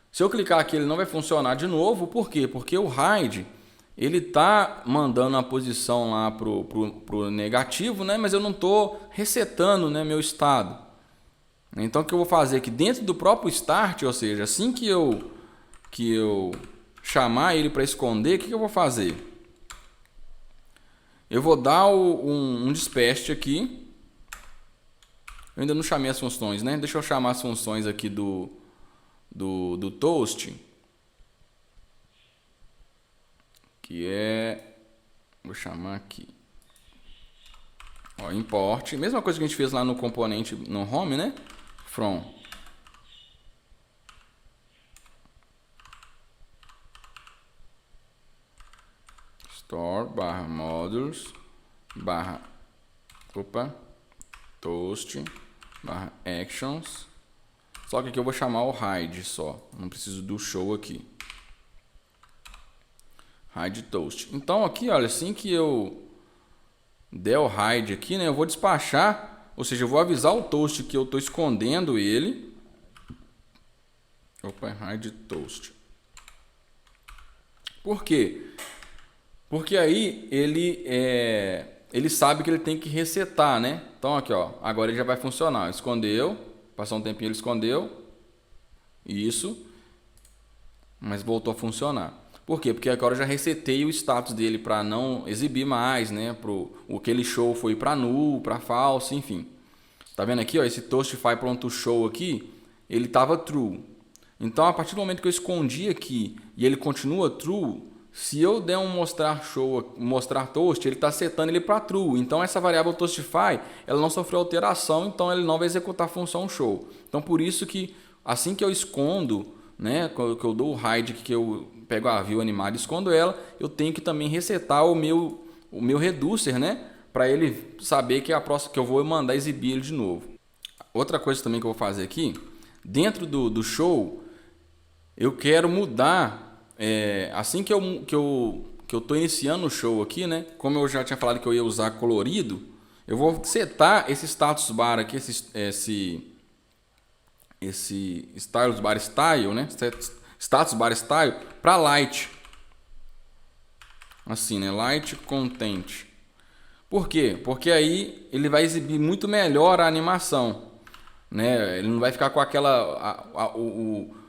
[SPEAKER 1] Se eu clicar aqui, ele não vai funcionar de novo. Por quê? Porque o hide, ele tá mandando a posição lá pro negativo, né? Mas eu não estou resetando, né, meu estado. Então o que eu vou fazer aqui dentro do próprio start, ou seja, assim que eu chamar ele para esconder, o que eu vou fazer? Eu vou dar um dispatch aqui. Eu ainda não chamei as funções, né? Deixa eu chamar as funções aqui do toast. que é, vou chamar aqui, ó, import, mesma coisa que a gente fez lá no componente no home, né? From store barra modules barra toast barra actions. Só que aqui eu vou chamar o hide só, não preciso do show aqui. Hide toast. Então aqui, olha, assim que eu der o hide aqui, né, eu vou despachar, ou seja, eu vou avisar o toast que eu estou escondendo ele. Hide toast. Por quê? Porque aí ele sabe que ele tem que resetar, né? Então aqui, ó, agora ele já vai funcionar. Escondeu, passou um tempinho, ele escondeu. Isso. Mas voltou a funcionar. Por quê? Porque agora eu já resetei o status dele para não exibir mais, né? Aquele show foi para null, para false, enfim. Tá vendo aqui, ó, esse toastify.show aqui, ele tava true. Então, a partir do momento que eu escondi aqui e ele continua true, se eu der um mostrar toast, ele está setando ele para true. Então, essa variável toastify, ela não sofreu alteração, então ele não vai executar a função show. Então, por isso que assim que eu escondo, né, que eu dou o hide, que eu pego a view animada e escondo ela, eu tenho que também resetar o meu reducer, né, para ele saber que é a próxima que eu vou mandar exibir ele de novo. Outra coisa também que eu vou fazer aqui, dentro do show, eu quero mudar, assim que eu estou iniciando o show aqui, né? Como eu já tinha falado que eu ia usar colorido, eu vou setar esse status bar aqui, esse status bar style, né? Status bar style para light. Assim, né? Light content. Por quê? Porque aí ele vai exibir muito melhor a animação, né? Ele não vai ficar com aquela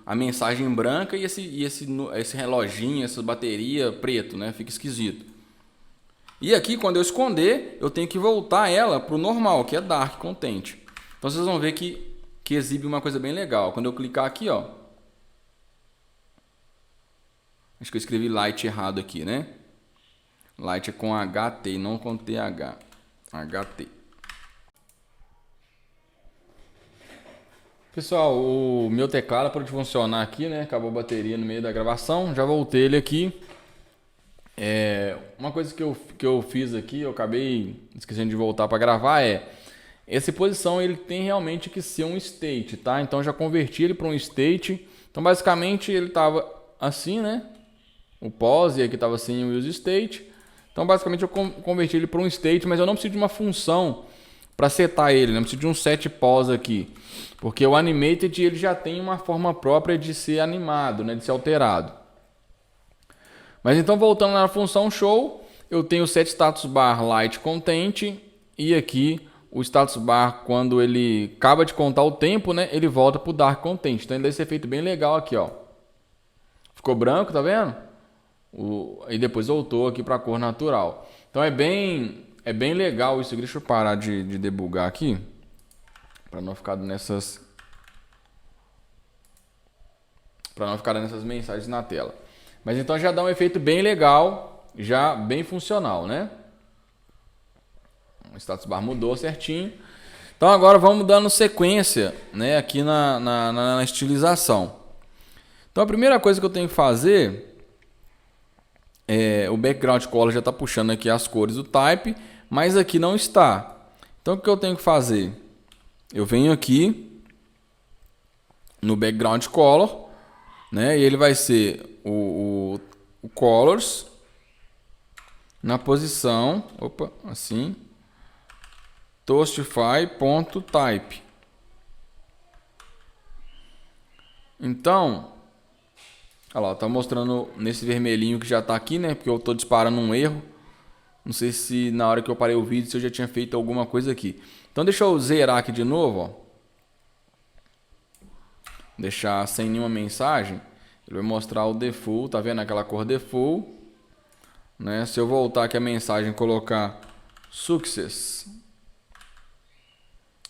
[SPEAKER 1] a mensagem branca e esse reloginho, essa bateria preto, né? Fica esquisito. E aqui, quando eu esconder, eu tenho que voltar ela para o normal, que é Dark Content. Então vocês vão ver que exibe uma coisa bem legal. Quando eu clicar aqui, ó, acho que eu escrevi Light errado aqui, né? Light é com HT e não com TH. HT. Pessoal, o meu teclado parou de funcionar aqui, né? Acabou a bateria no meio da gravação. Já voltei ele aqui. Uma coisa que eu fiz aqui, eu acabei esquecendo de voltar para gravar, essa posição ele tem realmente que ser um state, tá? Então já converti ele para um state. Então basicamente ele estava assim, né? O pause aqui estava sem o use state. Então basicamente eu converti ele para um state, mas eu não preciso de uma função para setar ele, não preciso de um set pause aqui, porque o animated ele já tem uma forma própria de ser animado, né? De ser alterado. Mas então voltando na função show, eu tenho o set status bar light content e aqui o status bar, quando ele acaba de contar o tempo, né, ele volta para o dark content. Então ele dá esse efeito bem legal aqui, ó. Ficou branco, tá vendo? E depois voltou aqui para a cor natural. Então é bem legal isso. Deixa eu parar de debugar aqui para não ficar nessas mensagens na tela. Mas então já dá um efeito bem legal, já bem funcional, né? O status bar mudou certinho. Então agora vamos dando sequência, né, aqui na estilização. Então a primeira coisa que eu tenho que fazer o background color já está puxando aqui as cores do type, mas aqui não está. Então o que eu tenho que fazer? Eu venho aqui no background color, né, e ele vai ser o colors na posição, assim, toastify.type. Então, olha lá, tá mostrando nesse vermelhinho que já está aqui, né? Porque eu estou disparando um erro. Não sei se na hora que eu parei o vídeo se eu já tinha feito alguma coisa aqui. Então deixa eu zerar aqui de novo, ó. Deixar sem nenhuma mensagem. Ele vai mostrar o default, tá vendo aquela cor default, né? Se eu voltar aqui a mensagem e colocar success,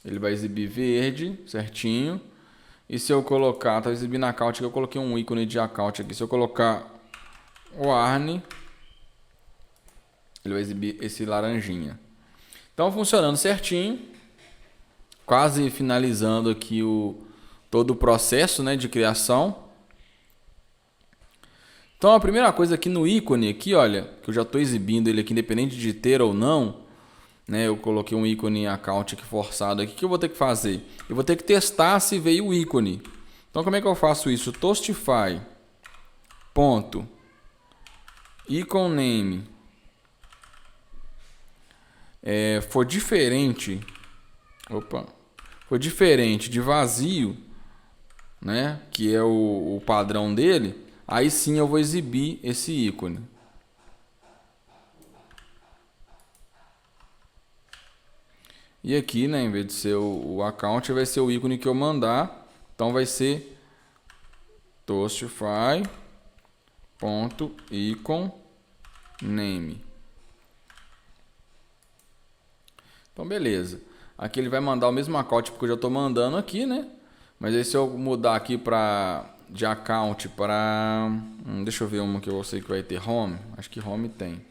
[SPEAKER 1] ele vai exibir verde, certinho. E se eu colocar, tá exibindo a account, eu coloquei um ícone de account aqui. Se eu colocar warn, Ele vai exibir esse laranjinha. Então, funcionando certinho. Quase finalizando aqui todo o processo, né, de criação. Então, a primeira coisa aqui no ícone, aqui, olha, que eu já estou exibindo ele aqui, independente de ter ou não, né, eu coloquei um ícone account aqui forçado aqui, que eu vou ter que fazer? Eu vou ter que testar se veio o ícone. Então, como é que eu faço isso? Toastify ponto icon name for diferente, for diferente de vazio, né, que é o padrão dele, aí sim eu vou exibir esse ícone. E aqui, né, em vez de ser o account, vai ser o ícone que eu mandar. Então vai ser toastify.icon name. Então beleza. Aqui ele vai mandar o mesmo account porque eu já estou mandando aqui, né? Mas aí se eu mudar aqui de account para... deixa eu ver uma que eu sei que vai ter home. Acho que home tem.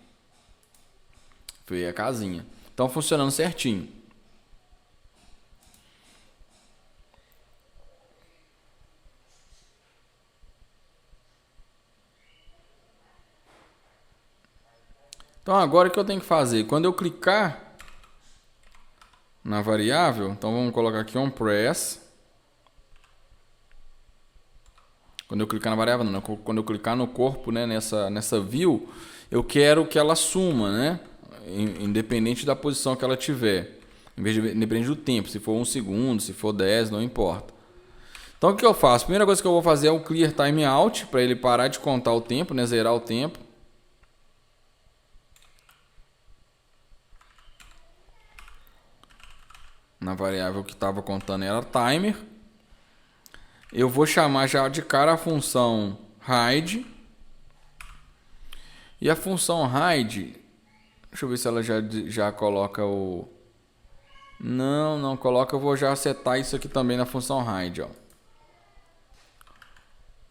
[SPEAKER 1] Foi a casinha. Então funcionando certinho. Então agora o que eu tenho que fazer? Quando eu clicar na variável, então vamos colocar aqui onPress. Quando eu clicar na variável, não, quando eu clicar no corpo, né, nessa view, eu quero que ela suma, né? Independente da posição que ela tiver. Independente do tempo, se for 1 segundo, se for 10, não importa. Então o que eu faço? A primeira coisa que eu vou fazer é o clear timeout, para ele parar de contar o tempo, né, zerar o tempo. Na variável que estava contando era timer. Eu vou chamar já de cara a função hide. E a função hide, deixa eu ver se ela já coloca o... Não coloca, eu vou já setar isso aqui também na função hide, ó.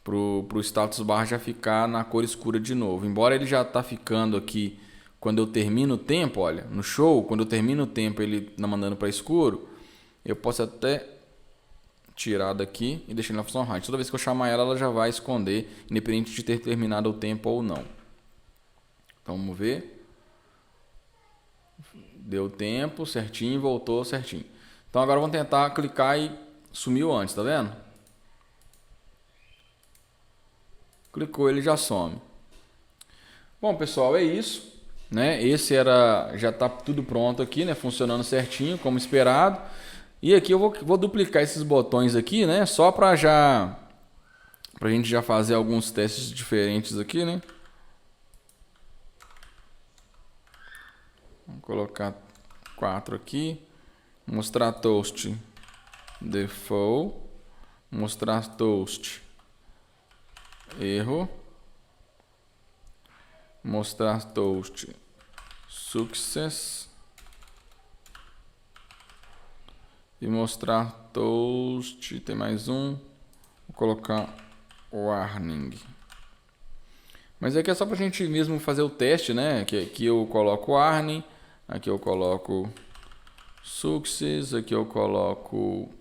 [SPEAKER 1] Pro status bar já ficar na cor escura de novo. Embora ele já tá ficando aqui quando eu termino o tempo, olha, no show, quando eu termino o tempo ele tá mandando para escuro, eu posso até tirar daqui e deixar na função hide. Toda vez que eu chamar ela já vai esconder, independente de ter terminado o tempo ou não. Então vamos ver. Deu tempo certinho, voltou certinho. Então agora vamos tentar clicar e sumiu antes, tá vendo? Clicou, ele já some. Bom, pessoal, é isso, né? Já está tudo pronto aqui, né? Funcionando certinho, como esperado. E aqui eu vou duplicar esses botões aqui, né? Só pra gente já fazer alguns testes diferentes aqui, né? Vamos colocar 4 aqui. Mostrar toast default. Mostrar toast erro. Mostrar toast success. E mostrar toast, tem mais um. Vou colocar warning. Mas aqui é só pra gente mesmo fazer o teste, né? Aqui eu coloco warning. Aqui eu coloco success. Aqui eu coloco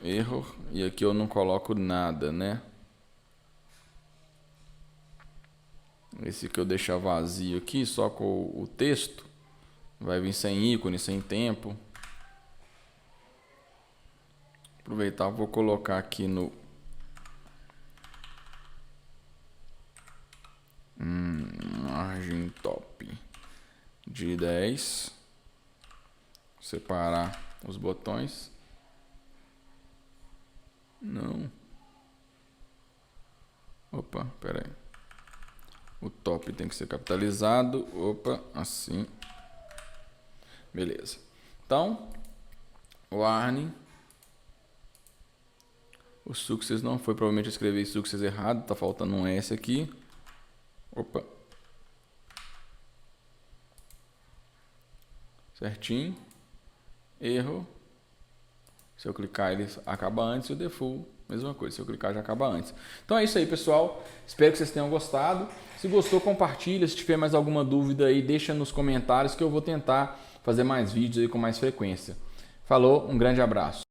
[SPEAKER 1] error. E aqui eu não coloco nada, né? Esse que eu deixar vazio aqui, só com o texto, vai vir sem ícone, sem tempo. Aproveitar, vou colocar aqui no margem top de 10. Separar os botões. Não. Opa, pera aí. O top tem que ser capitalizado. Opa, assim. Beleza. Então, warning. O success não foi, provavelmente eu escrevi success errado, tá faltando um S aqui. Opa. Certinho. Erro. Se eu clicar ele acaba antes e o default Mesma coisa, se eu clicar já acaba antes. Então é isso aí, pessoal. Espero que vocês tenham gostado. Se gostou, compartilha. Se tiver mais alguma dúvida aí, deixa nos comentários que eu vou tentar fazer mais vídeos aí com mais frequência. Falou, um grande abraço.